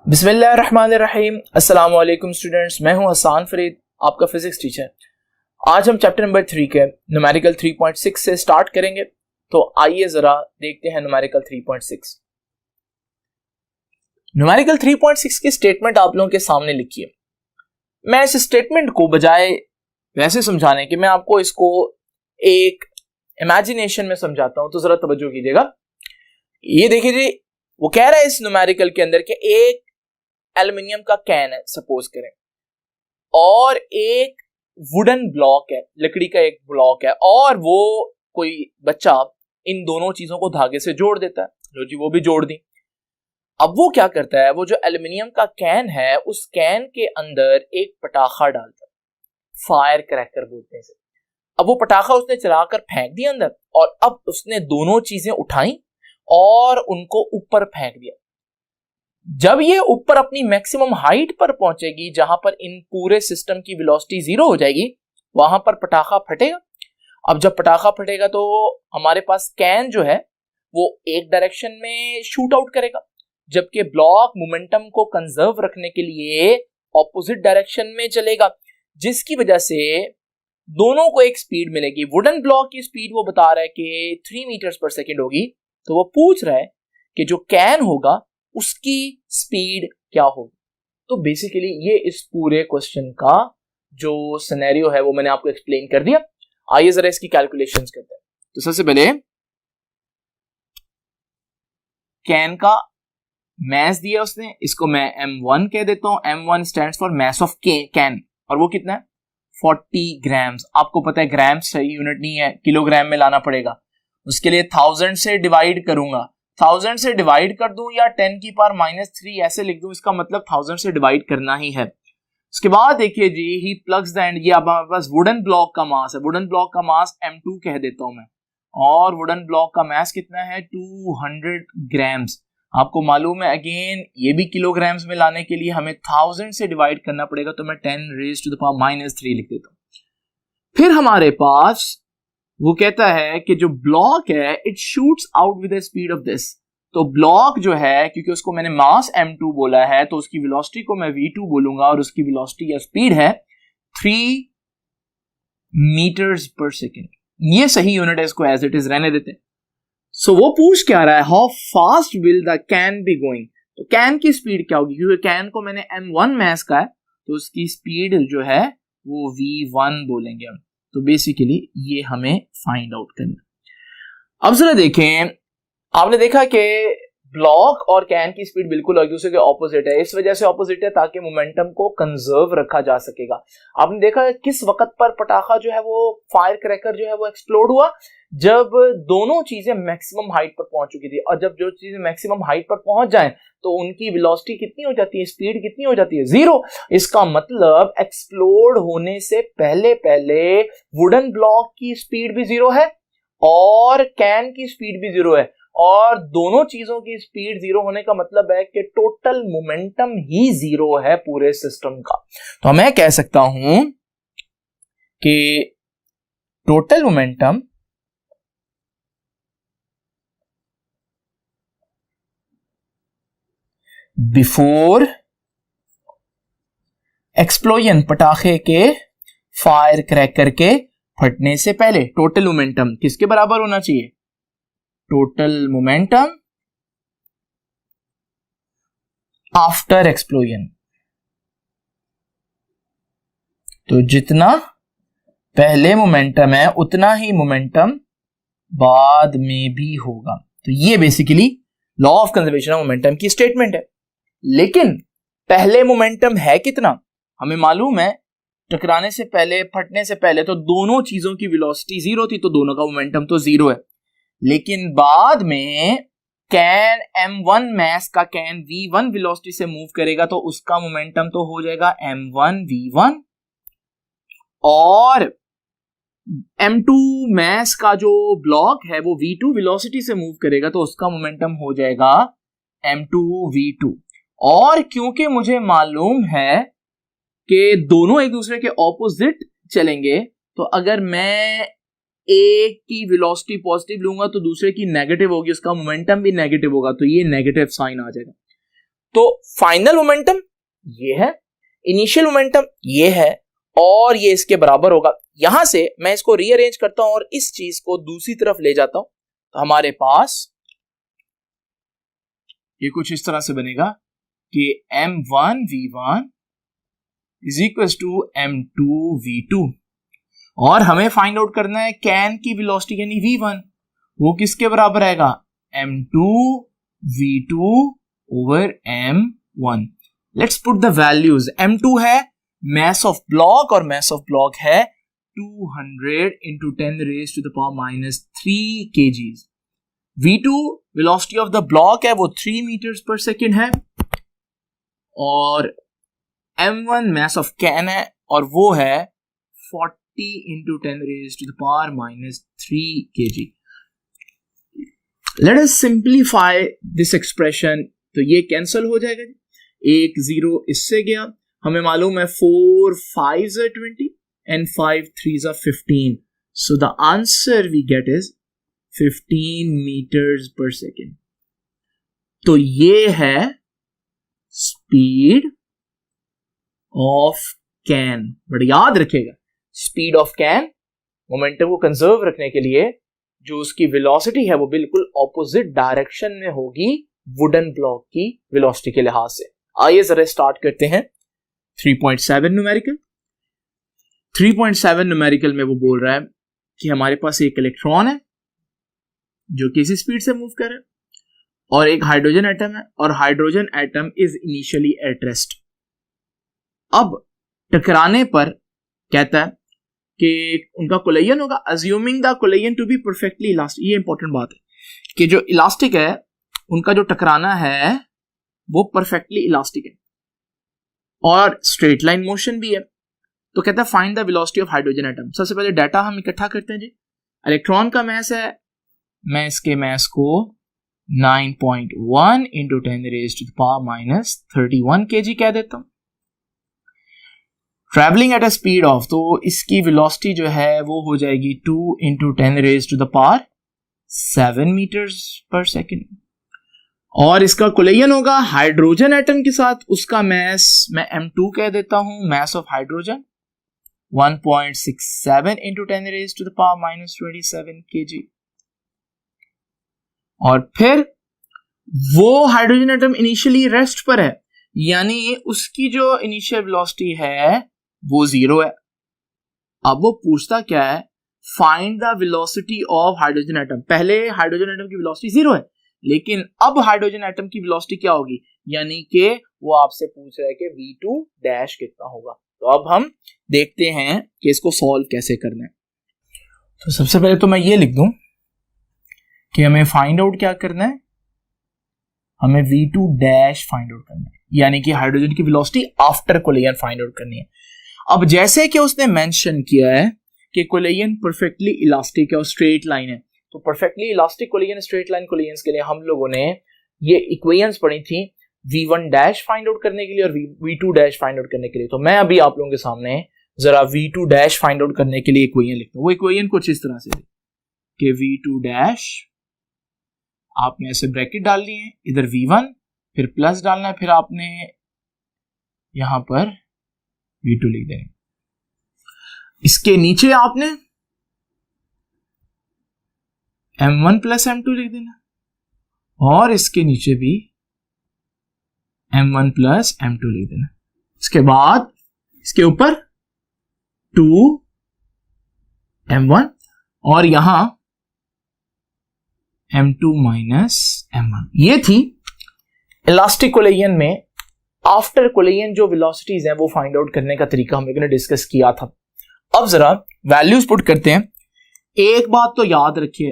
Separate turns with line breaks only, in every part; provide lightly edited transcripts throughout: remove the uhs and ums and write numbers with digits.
बिस्मिल्लाहिर्रहमानिर्रहीम। अस्सलाम वालेकुम स्टूडेंट्स, मैं हूं हसन फरीद, आपका फिजिक्स टीचर। आज हम चैप्टर नंबर 3 के न्यूमेरिकल 3.6 से स्टार्ट करेंगे। तो आइए जरा देखते हैं न्यूमेरिकल 3.6। न्यूमेरिकल 3.6 की स्टेटमेंट आप लोगों के सामने लिखी है। मैं इस स्टेटमेंट को बजाय वैसे समझाने कि मैं आपको इसको एक इमेजिनेशन में समझाता हूं, तो जरा तवज्जो कीजिएगा। ये देखिए जी, वो कह रहा है इस न्यूमेरिकल के अंदर कि एक एल्युमिनियम का कैन है सपोज करें, और एक वुडन ब्लॉक है, लकड़ी का एक ब्लॉक है, और वो कोई बच्चा इन दोनों चीजों को धागे से जोड़ देता है। लो जी, वो भी जोड़ दी। अब वो क्या करता है, वो जो एल्युमिनियम का कैन है उस कैन के अंदर एक पटाखा डालता है, फायर क्रैकर बोलते हैं इसे। अब वो पटाखा उसने चलाकर फेंक दिया अंदर, और अब उसने दोनों चीजें उठाई और उनको ऊपर फेंक दिया। जब ये ऊपर अपनी मैक्सिमम हाइट पर पहुंचेगी, जहां पर इन पूरे सिस्टम की वेलोसिटी 0 हो जाएगी, वहां पर पटाखा फटेगा। अब जब पटाखा फटेगा तो हमारे पास कैन जो है वो एक डायरेक्शन में शूट आउट करेगा, जबकि ब्लॉक मोमेंटम को कंजर्व रखने के लिए ऑपोजिट डायरेक्शन में चलेगा, जिसकी वजह से दोनों को एक स्पीड मिलेगी। वुडन ब्लॉक की स्पीड वो बता रहा है कि 3 मीटर्स पर सेकेंड होगी, तो वो पूछ रहा है कि जो कैन होगा उसकी स्पीड क्या होगी। तो बेसिकली ये इस पूरे क्वेश्चन का जो सिनेरियो है वो मैंने आपको एक्सप्लेन कर दिया। आइए जरा इसकी कैलकुलेशंस करते हैं। तो सबसे पहले कैन का मास दिया उसने, इसको मैं m1 कह देता हूं। m1 stands for mass of can, और वो कितना है 40 ग्राम्स। आपको पता है ग्राम्स सही यूनिट नहीं है, किलोग्राम में लाना पड़ेगा। उसके लिए 1000 से डिवाइड करूंगा, 1000 से डिवाइड कर दूं या 10 की पावर -3 ऐसे लिख दूं, इसका मतलब 1000 से डिवाइड करना ही है। उसके बाद देखिए जी, ही प्लग्स द एंड, ये अब हमारे पास वुडन ब्लॉक का मास है। वुडन ब्लॉक का मास m2 कह देता हूं मैं, और वुडन ब्लॉक का मास कितना है 200 ग्राम्स। आपको मालूम है अगेन, ये भी किलोग्राम्स में लाने के लिए हमें 1000 से डिवाइड करना पड़ेगा, तो मैं 10 रेज़ टू द पावर -3 लिख देता हूं। फिर हमारे पास वो कहता है कि जो ब्लॉक है it shoots out with the speed of this. तो ब्लॉक जो है, क्योंकि उसको मैंने मास m2 बोला है, तो उसकी वेलोसिटी को मैं v2 बोलूंगा, और उसकी वेलोसिटी या स्पीड है 3 मीटर्स पर सेकेंड। ये सही यूनिट है, इसको एज इट इज रहने देते हैं। सो वो पूछ क्या रहा है, how fast will the can be going. तो कैन की स्पीड क्या होगी, क्योंकि कैन को मैंने m1 मास का है, तो उसकी स्पीड जो है वो v1 बोलेंगे हम। तो बेसिकली ये हमें फाइंड आउट करना। अब जरा देखें, आपने देखा कि ब्लॉक और कैन की स्पीड बिल्कुल एक दूसरे के ऑपोजिट है। इस वजह से ऑपोजिट है ताकि मोमेंटम को कंजर्व रखा जा सकेगा। आपने देखा किस वक्त पर पटाखा जो है वो फायर क्रैकर जो है वो एक्सप्लोड हुआ, जब दोनों चीजें मैक्सिमम हाइट पर पहुंच चुकी थी। और जब जो चीजें मैक्सिमम हाइट पर पहुंच जाएं तो उनकी वेलोसिटी कितनी हो जाती है, स्पीड कितनी हो जाती है, 0। इसका मतलब एक्सप्लोड होने से पहले पहले वुडन ब्लॉक की स्पीड भी 0 है और कैन की स्पीड भी 0 है, और दोनों चीजों की स्पीड 0 होने का मतलब है कि टोटल मोमेंटम ही 0 है पूरे सिस्टम का। तो मैं कह सकता हूं कि टोटल मोमेंटम बिफोर एक्सप्लोजन, पटाखे के फायर क्रैकर के फटने से पहले, टोटल मोमेंटम किसके बराबर होना चाहिए, टोटल मोमेंटम आफ्टर एक्सप्लोजन। तो जितना पहले मोमेंटम है उतना ही मोमेंटम बाद में भी होगा। तो ये basically law of conservation of momentum की स्टेटमेंट है। लेकिन पहले मोमेंटम है कितना, हमें मालूम है टकराने से पहले, फटने से पहले तो दोनों चीजों की वेलोसिटी 0 थी, तो दोनों का मोमेंटम तो 0 है। लेकिन बाद में कैन m1 मास का कैन v1 वेलोसिटी से मूव करेगा, तो उसका मोमेंटम तो हो जाएगा m1 v1, और m2 मास का जो ब्लॉक है वो v2 वेलोसिटी से मूव करेगा, तो उसका मोमेंटम हो जाएगा m2 v2। और क्योंकि मुझे मालूम है कि दोनों एक दूसरे के ऑपोजिट चलेंगे, तो अगर मैं एक की वेलोसिटी पॉजिटिव लूंगा तो दूसरे की नेगेटिव होगी, उसका मोमेंटम भी नेगेटिव होगा, तो ये नेगेटिव साइन आ जाएगा। तो फाइनल मोमेंटम ये है, इनिशियल मोमेंटम ये है, और ये इसके बराबर होगा। यहां से मैं इसको रीअरेंज करता हूं और इस चीज को दूसरी तरफ ले जाता हूं, तो हमारे पास ये कुछ इस तरह से बनेगा कि m1v1 is equal to m2v2, और हमें फाइंड आउट करना है कैन की वेलोसिटी यानी v1, वो किसके बराबर आएगा, m2v2 over m1। Let's put the values. m2 है mass of block, और mass of block है 200 into 10 raised to the power minus 3 kgs। v2 velocity of the block है, वो 3 meters per second है, और m1 mass of can है, और वो है 40 into 10 raised to the power minus 3 kg। Let us simplify this expression। तो ये कैंसल हो जाएगा, एक जीरो इससे गया, हमें मालूम है 4 5s are 20 and 5 3s are 15, so the answer we get is 15 meters per second। तो ये है स्पीड ऑफ कैन। बट याद रखिएगा, स्पीड ऑफ कैन मोमेंटम को कंजर्व रखने के लिए जो उसकी वेलोसिटी है वो बिल्कुल ऑपोजिट डायरेक्शन में होगी वुडन ब्लॉक की वेलोसिटी के लिहाज से। आइए जरा स्टार्ट करते हैं 3.7 न्यूमेरिकल। 3.7 न्यूमेरिकल में वो बोल रहा है कि हमारे पास एक इलेक्ट्रॉन है जो किसी स्पीड से मूव कर रहा है, और एक हाइड्रोजन एटम है, और hydrogen atom is initially at rest. अब टकराने पर कहता है कि उनका कोलिजन होगा, assuming the collision to be perfectly elastic. ये इंपॉर्टेंट बात है कि जो इलास्टिक है उनका जो टकराना है वो परफेक्टली इलास्टिक है, और स्ट्रेट लाइन मोशन भी है। तो कहता है find the velocity of hydrogen atom. सबसे पहले डाटा हम इकट्ठा करते हैं जी। इलेक्ट्रॉन का मास है, मैं इसके मास को 9.1 into 10 raise to the power minus 31 kg कह देता हूं। Travelling at a speed of, तो इसकी वेलोसिटी जो है वो हो जाएगी 2 into 10 raise to the power 7 metres per second, और इसका कोलिजन होगा हाइड्रोजन एटम के साथ। उसका मास मैं m2 कह देता हूं, mass of hydrogen 1.67 into 10 raise to the power minus 27 kg। और फिर वो हाइड्रोजन एटम इनिशियली रेस्ट पर है, यानी उसकी जो इनिशियल वेलोसिटी है वो 0 है। अब वो पूछता क्या है, find the velocity of hydrogen atom. पहले हाइड्रोजन एटम की वेलोसिटी 0 है, लेकिन अब हाइड्रोजन एटम की वेलोसिटी क्या होगी, यानी कि वो आपसे पूछ रहा है कि v2 डैश कितना होगा। तो अब हम देखते हैं कि इसको सॉल्व कैसे करना है। तो सबसे पहले तो मैं ये लिख दूं कि हमें फाइंड आउट क्या करना है, हमें v2 डैश फाइंड आउट करना है, यानी कि हाइड्रोजन की velocity after collision find out करनी है। अब जैसे कि उसने मेंशन किया है कि कोलिजन परफेक्टली इलास्टिक है और स्ट्रेट लाइन है, तो perfectly elastic collision straight line collision के लिए हम लोगों ने ये इक्वेशंस पढ़ी थी v1 डैश फाइंड आउट करने के लिए और v2 डैश फाइंड आउट करने के लिए। तो मैं अभी आप लोगों के सामने जरा v2 डैश फाइंड आउट करने के लिए इक्वेशन लिखता हूं। वो इक्वेशन कुछ इस तरह से कि v2 डैश आपने ऐसे ब्रैकेट डाल लिए, इधर v1 फिर प्लस डालना है, फिर आपने यहां पर v2 लिख देंगे, इसके नीचे आपने m1 प्लस m2 लिख देना, और इसके नीचे भी m1 प्लस m2 लिख देना। इसके बाद इसके ऊपर 2 m1 और यहां m2 माइनस m1। ये थी इलास्टिक कोलिजन में आफ्टर कोलिजन जो वेलोसिटीज हैं वो फाइंड आउट करने का तरीका हम लोगों ने डिस्कस किया था। अब जरा वैल्यूज पुट करते हैं। एक बात तो याद रखिए,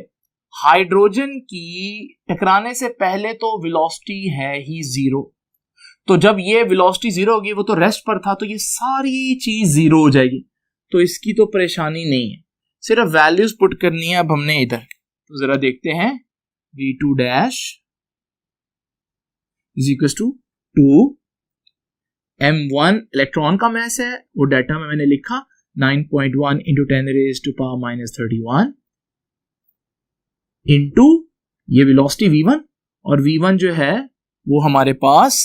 हाइड्रोजन की टकराने से पहले तो वेलोसिटी है ही 0, तो जब ये वेलोसिटी 0 होगी, वो तो रेस्ट पर था, तो ये सारी चीज 0 हो जाएगी, तो इसकी तो परेशानी नहीं है, सिर्फ वैल्यूज पुट करनी है। अब हमने इधर तो जरा देखते हैं, v2 dash is equal to 2 m1 electron का मास है, वो डाटा में मैंने लिखा 9.1 into 10 raise to power minus 31 into ये वेलोसिटी v1, और v1 जो है वो हमारे पास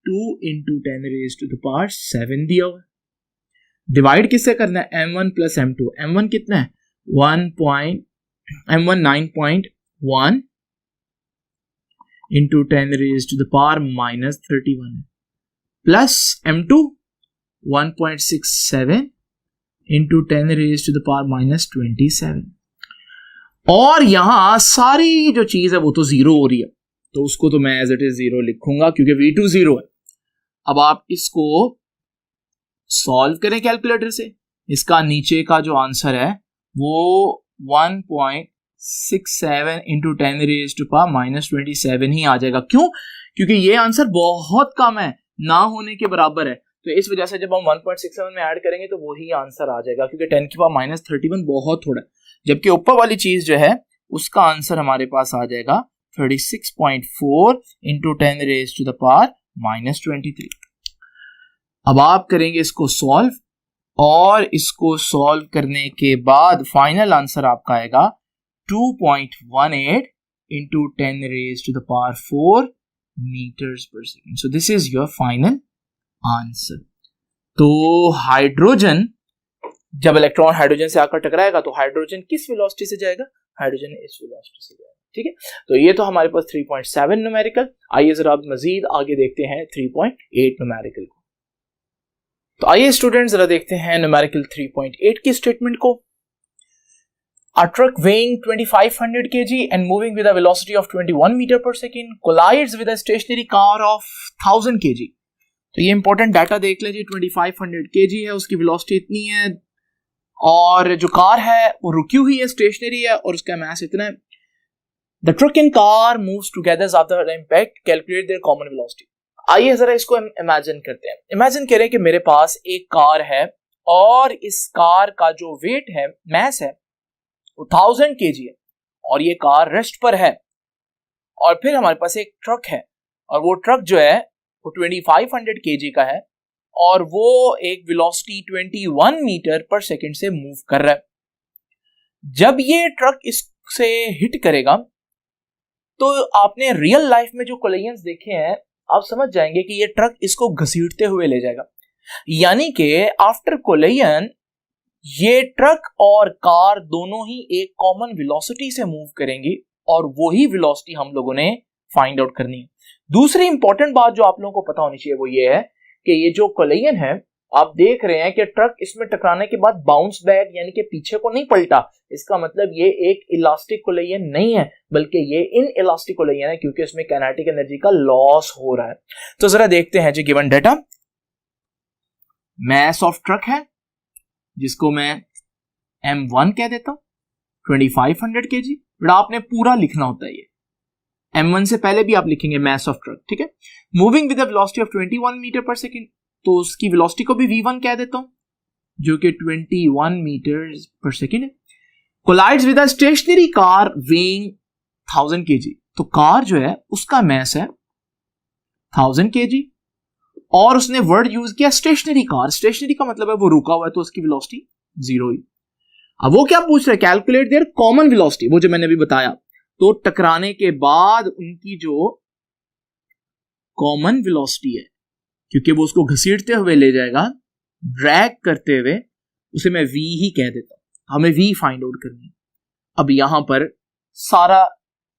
2 into 10 raised to the power 7 दिया हुआ है। डिवाइड किससे करना है? m1 plus m2। m1 कितना है? m1 9.1 into 10 raised to the power minus 31 plus m2 1.67 into 10 raised to the power minus 27। और यहां सारी जो चीज है वो तो जीरो हो रही है, तो उसको तो मैं एज इट इज जीरो लिखूंगा क्योंकि v2 जीरो है। अब आप इसको सॉल्व करें कैलकुलेटर से, इसका नीचे का जो आंसर है वो 1.67 into 10 raised to power minus 27 ही आ जाएगा। क्यों? क्योंकि ये आंसर बहुत कम है, ना होने के बराबर है, तो इस वजह से जब हम 1.67 में ऐड करेंगे तो वही आंसर आ जाएगा, क्योंकि 10 की पावर माइनस 31 बहुत थोड़ा है, जबकि ऊपर वाली चीज जो है उसका आंसर हमारे पास आ जाएगा 36.4 into 10 raised to the power minus 23। अब आप करेंगे इसको सॉल्व, और इसको सॉल्व करने के बाद फाइनल आंसर आपका आएगा 2.18 into 10 raised to the power 4 meters per second। So this is your final answer। तो हाइड्रोजन, जब इलेक्ट्रॉन हाइड्रोजन से आकर टकराएगा तो हाइड्रोजन किस वेलोसिटी से जाएगा? हाइड्रोजन इस वेलोसिटी से जाएगा। ठीक है, तो ये तो हमारे पास 3.7 न्यूमेरिकल। आइए जरा आप मजीद आगे देखते हैं 3.8 न्यूमेरिकल को। तो आइए स्टूडेंट जरा देखते हैं न्यूमेरिकल 3.8 की स्टेटमेंट को। A truck weighing 2500 kg and moving with a velocity of 21 meter per second collides with a stationary car of 1000 kg। तो ये इंपॉर्टेंट डाटा देख लीजिए, 2500 kg है, उसकी वेलोसिटी इतनी है, और जो कार है वो रुकी हुई है, स्टेशनरी है, और उसका मास इतना है। The truck and car moves together after the impact, calculate their common velocity। आइए जरा इसको इमेजिन करते हैं। इमेजिन करें कि मेरे पास एक कार है और इस कार का जो वेट है, मास है, वो 1000 kg है, और ये कार रेस्ट पर है, और फिर हमारे पास एक ट्रक है, और वो ट्रक जो है वो 2500 kg का है, और वो एक वेलोसिटी 21 मीटर पर सेकंड से मूव कर रहा है। जब ये ट्रक इससे हिट करेगा तो आपने रियल लाइफ में जो कोलिजन्स देखे हैं, आप समझ जाएंगे कि ये ट्रक इसको घसीटते हुए ले जाएगा, यानी कि आफ्टर कोलिजन ये ट्रक और कार दोनों ही एक कॉमन वेलोसिटी से मूव करेंगी, और वही वेलोसिटी हम लोगों ने फाइंड आउट करनी है। दूसरी इंपॉर्टेंट बात जो आप लोगों को पता होनी चाहिए वो ये है कि ये जो कोलिजन है, आप देख रहे हैं कि ट्रक इसमें टकराने के बाद बाउंस बैक, यानी कि पीछे को नहीं पलटा। इसका मतलब ये एक इलास्टिक कोलिजन नहीं है, बल्कि ये इन इलास्टिक कोलिजन है, क्योंकि इसमें काइनेटिक एनर्जी का लॉस हो रहा है। तो जरा देखते हैं जी, given data, mass of truck है जिसको मैं m1 कह देता हूं, 2500 kg, बट आपने पूरा लिखना होता है। ये m1 से पहले भी आप लिखेंगे मास ऑफ ट्रक, ठीक है। Moving with a velocity of 21 metre per second, तो उसकी वेलोसिटी को भी v1 कह देता हूं, जो कि 21 मीटर पर सेकंड है। Collides with a stationary car weighing 1000 kg, तो कार जो है उसका मास है 1000 kg, और उसने वर्ड यूज किया स्टेशनरी कार। स्टेशनरी का मतलब है वो रुका हुआ है, तो उसकी वेलोसिटी जीरो ही। अब वो क्या पूछ रहे हैं? कैलकुलेट देयर कॉमन वेलोसिटी, वो जो मैंने अभी बताया। तो टकराने के बाद उनकी जो कॉमन वेलोसिटी है, क्योंकि वो उसको घसीटते हुए ले जाएगा, ड्रैग करते हुए, उसे मैं v ही कह देता हूं। हमें v फाइंड आउट करनी है। अब यहां पर सारा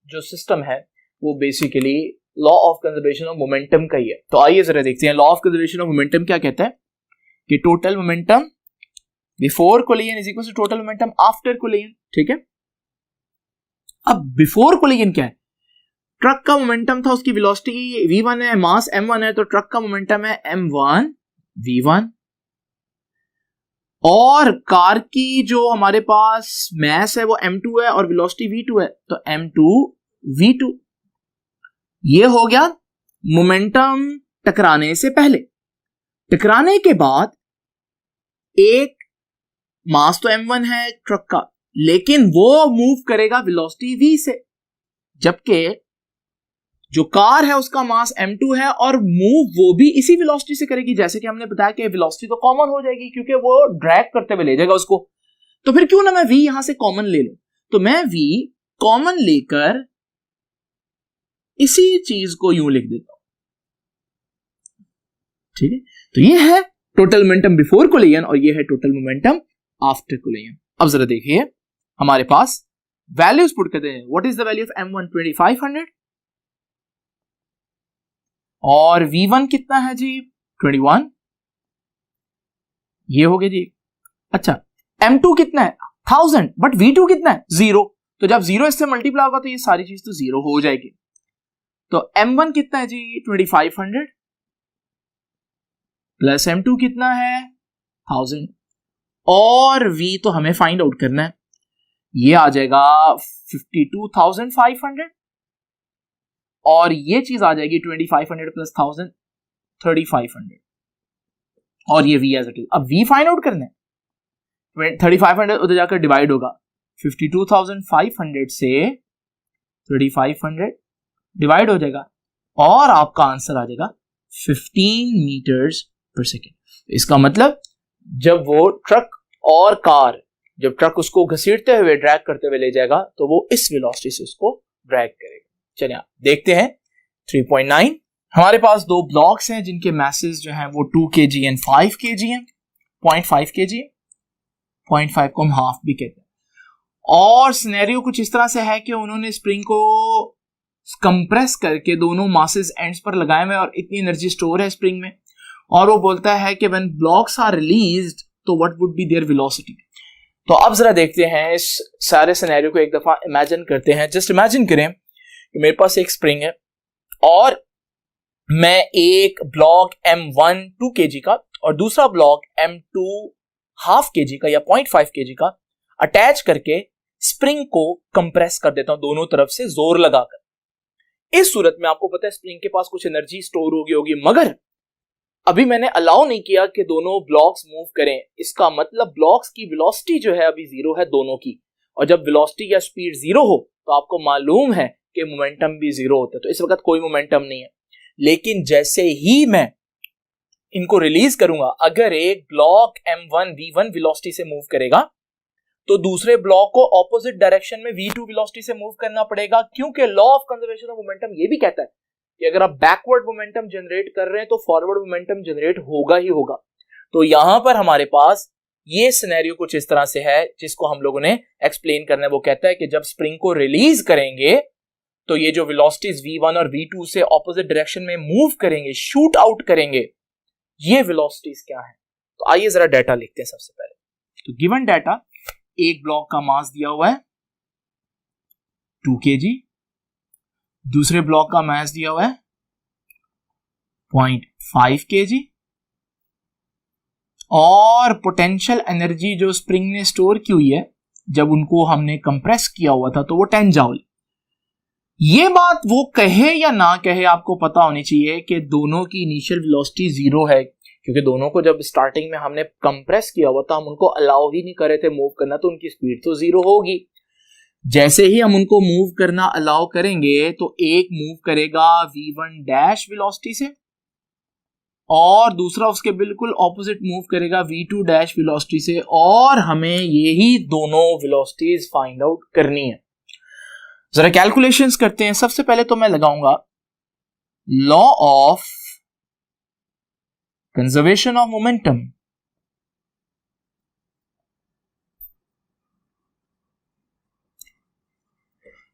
जो सिस्टम है वो basically law of conservation of momentum का ही है। तो आइए जरा देखते हैं law of conservation of momentum क्या कहता है कि total momentum before collision is equal to total momentum after collision. ठीक है, अब बिफोर कोलिजन क्या है? ट्रक का मोमेंटम था, उसकी वेलोसिटी v1 है, मास m1 है, तो ट्रक का मोमेंटम है m1 v1, और कार की जो हमारे पास मास है वो m2 है और वेलोसिटी v2 है, तो m2 v2। ये हो गया मोमेंटम टकराने से पहले। टकराने के बाद एक मास तो m1 है ट्रक का, लेकिन वो मूव करेगा वेलोसिटी v से, जबकि जो कार है उसका मास m2 है और मूव वो भी इसी वेलोसिटी से करेगी। जैसे कि हमने बताया कि वेलोसिटी तो कॉमन हो जाएगी क्योंकि वो ड्रैग करते हुए ले जाएगा उसको। तो फिर क्यों ना मैं v यहां से कॉमन ले लूं? तो मैं v कॉमन लेकर इसी चीज को यूं लिख देता हूं, ठीक है, तो ये है टोटल मोमेंटम बिफोर कोलिजन और ये है टोटल मोमेंटम आफ्टर कोलिजन। अब जरा देखिए हमारे पास वैल्यूज पुट करते हैं। What is the value of m1 2500 और v1 कितना है जी 21, ये हो गया जी। अच्छा m2 कितना है 1000 बट v2 कितना है 0, तो जब 0 इससे मल्टीप्लाई होगा तो ये सारी चीज तो 0 हो जाएगी। तो m1 कितना है जी 2500 प्लस m2 कितना है 1000 और v तो हमें फाइंड आउट करना है, ये आ जाएगा 52,500 और ये चीज आ जाएगी 2500 प्लस 1000 3500 और ये v एज इट इज। अब v फाइंड आउट करना है, 3500 उधर जाकर डिवाइड होगा, 52,500 से 3500 डिवाइड हो जाएगा और आपका आंसर आ जाएगा 15 मीटर्स पर सेकेंड। इसका मतलब जब वो ट्रक और कार, जब ट्रक उसको घसीटते हुए ड्रैग करते हुए ले जाएगा तो वो इस वेलोसिटी से उसको ड्रैग करेगा। चलिए आप देखते हैं 3.9। हमारे पास दो ब्लॉक्स हैं जिनके मैसेज जो हैं वो 2 kg एंड 5 kg हैं, 0.5 kg, 0.5 को हम हाफ भी कहते हैं। और सिनेरियो कुछ इस तरह से है कि उन्होंने स्प्रिंग को कंप्रेस करके दोनों मासेस एंड्स पर लगाए हुए और इतनी एनर्जी स्टोर है स्प्रिंग में, और वो बोलता है कि व्हेन ब्लॉक्स आर रिलीज्ड तो what would be there velocity. तो अब जरा देखते हैं इस सारे सिनेरियो को एक दफा इमेजिन करते हैं। जस्ट इमेजिन करें कि मेरे पास एक स्प्रिंग है और मैं एक ब्लॉक m1 2 kg का और दूसरा ब्लॉक m2 हाफ kg का या 0.5 kg का अटैच करके स्प्रिंग को कंप्रेस कर देता हूं दोनों तरफ से जोर लगाकर। इस सूरत में आपको पता है स्प्रिंग के पास कुछ एनर्जी स्टोर हो गई होगी, मगर अभी मैंने अलाउ नहीं किया कि दोनों ब्लॉक्स मूव करें। इसका मतलब ब्लॉक्स की वेलोसिटी जो है अभी 0 है दोनों की, और जब वेलोसिटी या स्पीड 0 हो तो आपको मालूम है कि मोमेंटम भी 0 होता है। तो इस वक्त कोई मोमेंटम नहीं है, लेकिन जैसे ही मैं इनको रिलीज करूंगा, अगर एक ब्लॉक m1 v1 वेलोसिटी से मूव करेगा तो दूसरे ब्लॉक को ऑपोजिट डायरेक्शन में v2 वेलोसिटी से मूव करना पड़ेगा, क्योंकि law of conservation of momentum ये भी कहता है कि अगर आप बैकवर्ड मोमेंटम जनरेट कर रहे हैं तो फॉरवर्ड मोमेंटम जनरेट होगा ही होगा। तो यहां पर हमारे पास ये सिनेरियो कुछ इस तरह से है जिसको हम लोगों ने एक्सप्लेन करना है। वो कहता है कि जब स्प्रिंग को रिलीज करेंगे तो ये जो वेलोसिटीज v1 और v2 से ऑपोजिट डायरेक्शन में मूव करेंगे, शूट आउट करेंगे, ये वेलोसिटीज क्या है। तो आइए जरा डाटा लिखते हैं सबसे पहले। तो गिवन डाटा, एक ब्लॉक का मास दिया हुआ है 2 kg, दूसरे ब्लॉक का मास दिया हुआ है 0.5 kg और पोटेंशियल एनर्जी जो स्प्रिंग ने स्टोर की हुई है जब उनको हमने कंप्रेस किया हुआ था तो वो 10 जूल। ये बात वो कहे या ना कहे आपको पता होनी चाहिए कि दोनों की इनिशियल वेलोसिटी 0 है, क्योंकि दोनों को जब स्टार्टिंग में हमने कंप्रेस किया हुआ था हम उनको अलाउ ही नहीं कर रहे थे मूव करना, तो उनकी स्पीड तो 0 होगी। जैसे ही हम उनको मूव करना अलाउ करेंगे तो एक मूव करेगा v1 डैश वेलोसिटी से और दूसरा उसके बिल्कुल ऑपोजिट मूव करेगा v2 डैश वेलोसिटी से, और हमें यही दोनों वेलोसिटीज फाइंड आउट करनी है। जरा कैलकुलेशंस करते हैं। सबसे पहले तो मैं लगाऊंगा law of conservation of momentum.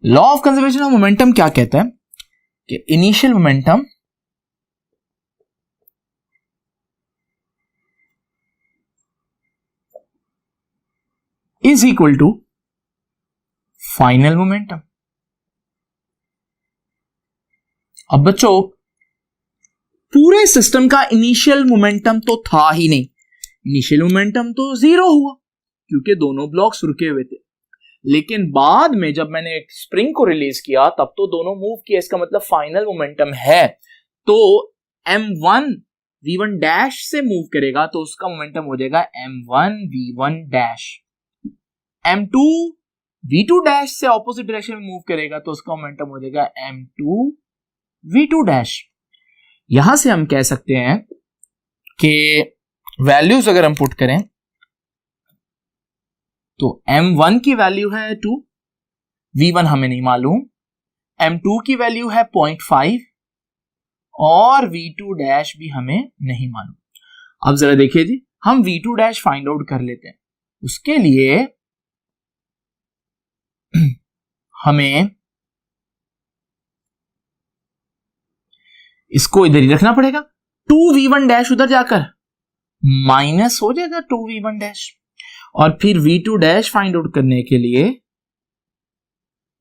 Law of conservation of momentum क्या कहता है कि initial momentum is equal to final momentum. अब बच्चों पूरे सिस्टम का इनिशियल मोमेंटम तो था ही नहीं, इनिशियल मोमेंटम तो 0 हुआ क्योंकि दोनों ब्लॉक्स रुके हुए थे, लेकिन बाद में जब मैंने एक स्प्रिंग को रिलीज किया तब तो दोनों मूव किया। इसका मतलब फाइनल मोमेंटम है। तो m1 v1 डैश से मूव करेगा तो उसका मोमेंटम हो जाएगा m1 v1 dash. m2 v2 dash से ऑपोजिट डायरेक्शन में मूव करेगा तो उसका मोमेंटम हो जाएगा m2 v2 डैश। यहां से हम कह सकते हैं कि वैल्यूज अगर हम पुट करें तो m1 की वैल्यू है 2, v1 हमें नहीं मालूम, m2 की वैल्यू है 0.5 और V2 डैश भी हमें नहीं मालूम। अब जरा देखिए जी, हम V2 डैश फाइंड आउट कर लेते हैं। उसके लिए हमें इसको इधर ही रखना पड़ेगा। 2V1 डैश उधर जाकर माइनस हो जाएगा 2V1 डैश, और फिर V2 डैश फाइंड आउट करने के लिए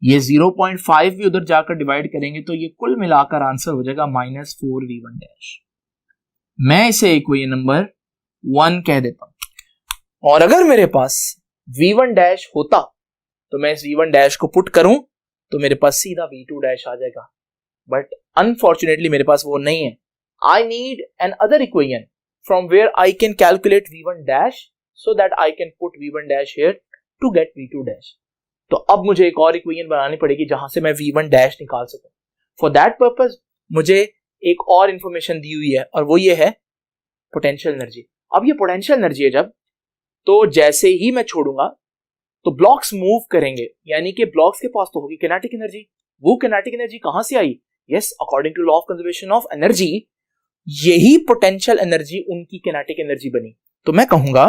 ये 0.5 भी उधर जाकर डिवाइड करेंगे तो ये कुल मिलाकर आंसर हो जाएगा -4V1 डैश। मैं इसे इक्वेशन नंबर 1 कह देता हूं। और अगर मेरे पास V1 डैश होता तो मैं इस V1 डैश को पुट करूं तो मेरे पास सीधा V2 डैश आ जाएगा, बट अनफॉर्चुनेटली मेरे पास वो नहीं है। I need another equation from where I can calculate V1 dash so that I can put V1 dash here to get V2 dash. तो अब मुझे एक और इक्वेशन बनानी पड़ेगी जहां से मैं V1 डैश निकाल सकूं। फॉर दैट पर्पस मुझे एक और इंफॉर्मेशन दी हुई है और वो ये है पोटेंशियल एनर्जी। अब ये पोटेंशियल एनर्जी है जब, तो जैसे ही मैं छोड़ूंगा तो ब्लॉक्स मूव करेंगे, यानी कि ब्लॉक्स के पास तो होगी किनेटिक एनर्जी। वो किनेटिक एनर्जी कहां से आई? Yes, according to law of conservation of energy यही पोटेंशियल एनर्जी उनकी किनेटिक एनर्जी बनी। तो मैं कहूंगा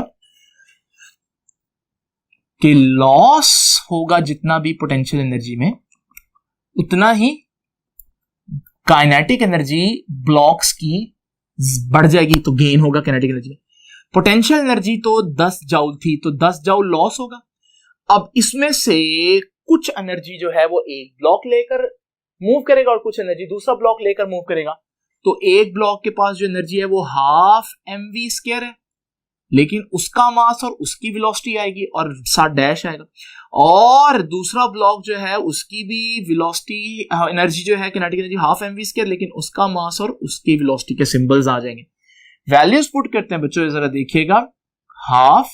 कि लॉस होगा जितना भी पोटेंशियल एनर्जी में, उतना ही काइनेटिक एनर्जी ब्लॉक्स की बढ़ जाएगी, तो गेन होगा काइनेटिक एनर्जी में। पोटेंशियल एनर्जी तो 10 जूल थी, तो 10 जूल लॉस होगा। अब इसमें से कुछ एनर्जी जो है वो एक ब्लॉक लेकर मूव करेगा और कुछ एनर्जी दूसरा ब्लॉक लेकर मूव करेगा। तो एक ब्लॉक के पास जो एनर्जी है वो हाफ mv² है, लेकिन उसका मास और उसकी वेलोसिटी आएगी और साथ डैश आएगा। और दूसरा ब्लॉक जो है उसकी भी वेलोसिटी एनर्जी जो है किनेटिक एनर्जी हाफ mv², लेकिन उसका मास और उसकी वेलोसिटी के सिंबल्स आ जाएंगे। वैल्यूज पुट करते हैं बच्चों, जरा देखिएगा। हाफ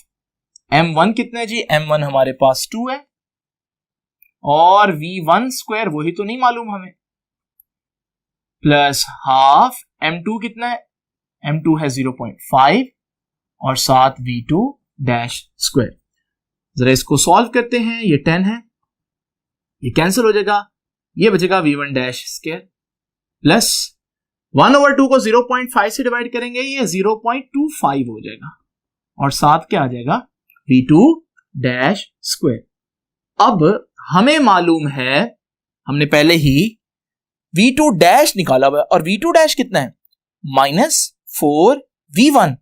m1 कितना है जी? m1 हमारे पास 2 है, और v1² वही तो नहीं मालूम हमें, प्लस हाफ m2 कितना है? m2 है 0.5 और साथ v2 डैश स्क्वायर। जरा इसको सॉल्व करते हैं। ये 10 है, ये कैंसिल हो जाएगा, ये बचेगा v1 डैश स्क्वायर प्लस 1/2 को 0.5 से डिवाइड करेंगे, ये 0.25 हो जाएगा, और साथ क्या आ जाएगा? v2 dash square. अब हमें मालूम है, हमने पहले ही v2 डैश निकाला हुआ है, और v2 डैश कितना है? -4v1।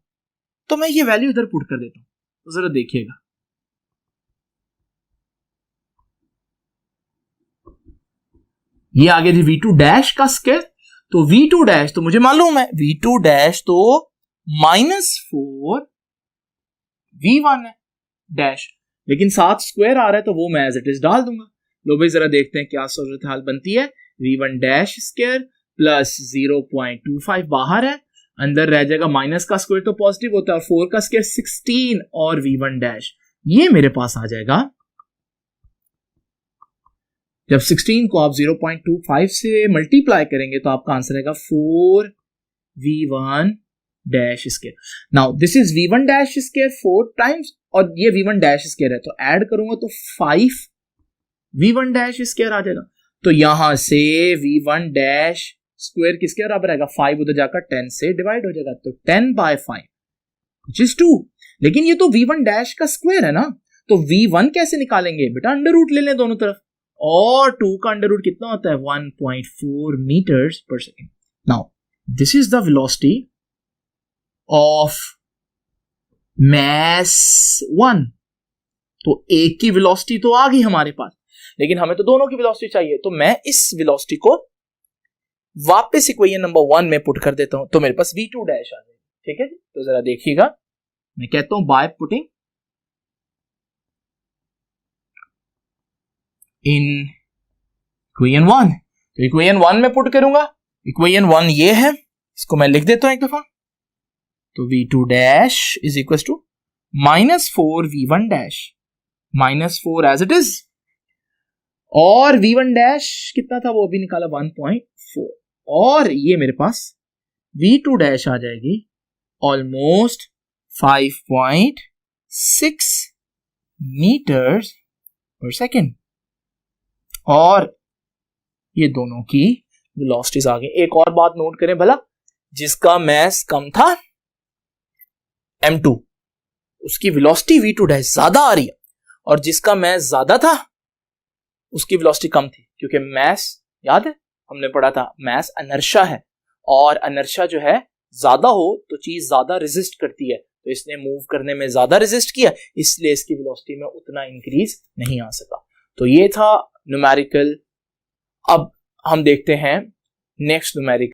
तो मैं ये वैल्यू इधर पुट कर देता हूं, तो जरा देखिएगा। ये आ गया जी v2 डैश का स्क्वायर। तो v2 डैश तो मुझे मालूम है, v2 डैश तो -4v1 है डैश, लेकिन साथ स्क्वायर आ रहा है तो वो मैं एज इट इज डाल दूंगा। लो भाई जरा देखते हैं क्या सूरत हाल बनती है। v1 डैश स्क्वायर प्लस 0.25 बाहर है, अंदर रह जाएगा, माइनस का स्क्वायर तो पॉजिटिव होता है, और 4 का स्क्वायर 16 और v1 डैश ये मेरे पास आ जाएगा। जब 16 को आप 0.25 से मल्टीप्लाई करेंगे तो आपका आंसर आएगा 4v1 dash square. Now this is v1 dash square 4 times, और ये v1 डैश स्क्वायर है, तो ऐड करूंगा तो 5v1 डैश स्क्वायर आ जाएगा। तो यहां से v1 डैश स्क्वायर किसके बराबर आएगा? 5 उधर जाकर 10 से डिवाइड हो जाएगा, तो 10/5 which is 2। लेकिन ये तो v1 डैश का स्क्वायर है ना, तो v1 कैसे निकालेंगे बेटा? अंडर रूट ले लें दोनों तरफ, और 2 का अंडर रूट कितना होता है? 1.4 metres per second. Now this is the velocity of mass 1। तो एक की वेलोसिटी तो आ गई हमारे पास, लेकिन हमें तो दोनों की वेलोसिटी चाहिए, तो मैं इस वेलोसिटी को वापस इक्वेशन नंबर 1 में पुट कर देता हूं, तो मेरे पास v2 डैश आ जाएगा। ठीक है जी, तो जरा देखिएगा, मैं कहता हूं बाय पुटिंग इन इक्वेशन 1, तो इक्वेशन 1 में पुट करूंगा। इक्वेशन 1 ये है, इसको मैं लिख देता हूं एक दफा। तो v2 dash is equal to -4v1 dash, -4 as it is, और v1 डैश कितना था वो अभी निकाला 1.4, और ये मेरे पास v2 डैश आ जाएगी ऑलमोस्ट 5.6 मीटर्स पर सेकेंड, और ये दोनों की वेलोसिटीज आ गई। एक और बात नोट करें भला, जिसका मास कम था m2 उसकी वेलोसिटी v2 डैश ज्यादा आ रही है, और जिसका मास ज्यादा था उसकी वेलोसिटी कम थी, क्योंकि मास याद है हमने पढ़ा था मास इनर्शिया है, और इनर्शिया जो है ज्यादा हो तो चीज ज्यादा रेजिस्ट करती है, तो इसने मूव करने में ज्यादा रेजिस्ट किया, इसलिए इसकी वेलोसिटी में उतना इंक्रीज नहीं आ सका। तो ये था न्यूमेरिकल। अब हम देखते हैं नेक्स्ट न्यूमेरिकल।